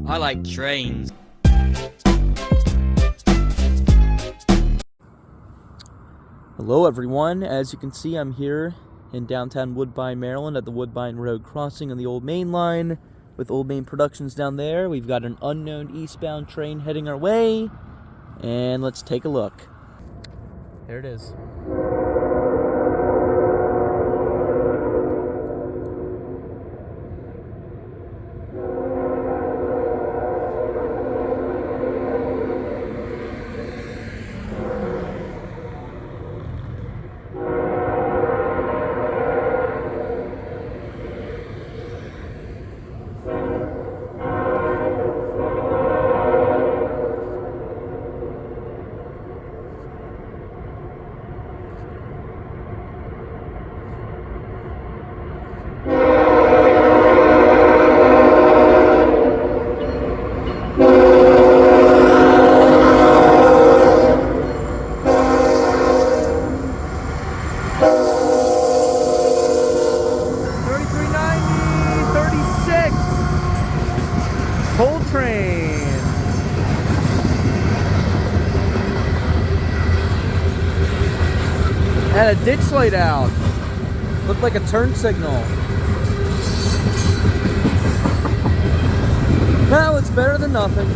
I like trains. Hello everyone, as you can see I'm here in downtown Woodbine, Maryland at the Woodbine Road crossing on the Old Main Line with Old Main Productions down there. We've got an unknown eastbound train heading our way, and let's take a look. There it is. Coal train. Had a ditch light out. Looked like a turn signal. Well, it's better than nothing.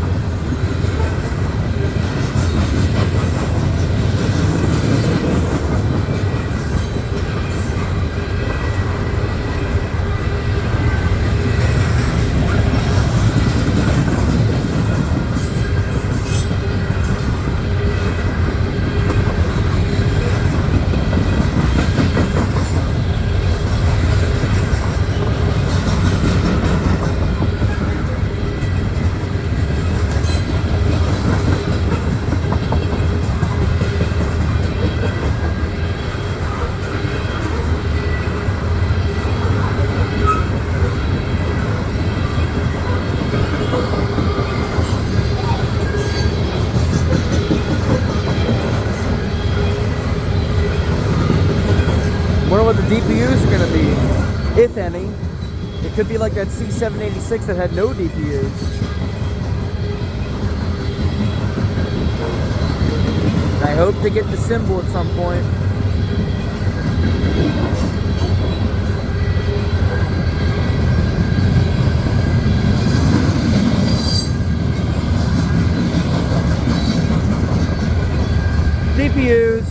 Wonder what the DPUs are going to be, if any. It could be like that C786 that had no DPUs. I hope to get the symbol at some point. DPUs.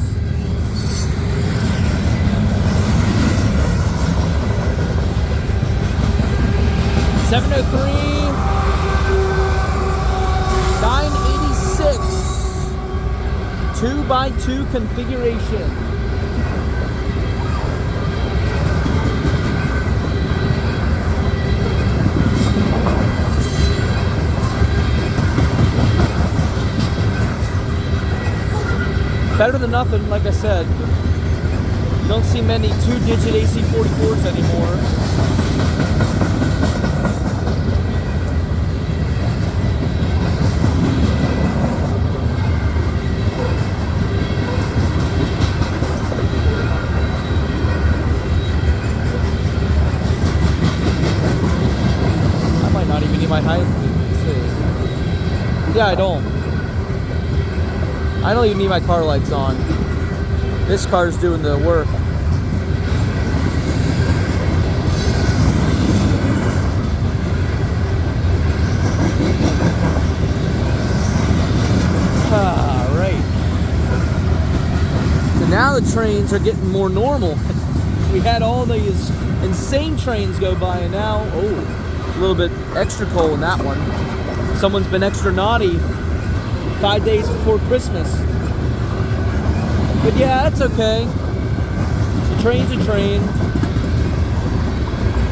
$703, $986, 2x2 configuration. Better than nothing, like I said. You don't see many 2-digit AC44s anymore. My height. Let's see. Yeah, I don't even need my car lights on. This car's doing the work. Alright. So now the trains are getting more normal. We had all these insane trains go by, and now, a little bit extra coal in that one. Someone's been extra naughty 5 days before Christmas. But yeah, that's okay. The train's a train.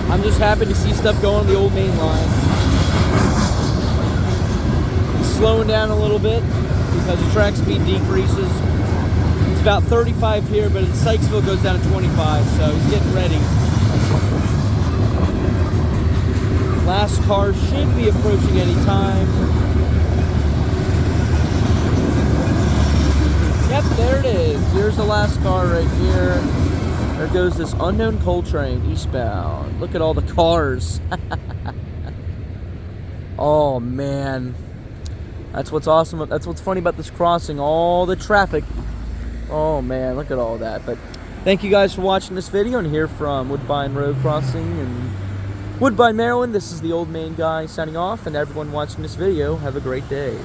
I'm just happy to see stuff going on the Old Main Line. He's slowing down a little bit because the track speed decreases. It's about 35 here, but in Sykesville it goes down to 25, so he's getting ready. Last car should be approaching any time. Yep, there it is. Here's the last car right here. There goes this unknown coal train eastbound. Look at all the cars. Oh man, that's what's awesome. That's what's funny about this crossing. All the traffic. Oh man, look at all that. But thank you guys for watching this video, and here from Woodbine Road Crossing in Woodbine, Maryland. This is the Old Man Guy signing off, and everyone watching this video, have a great day.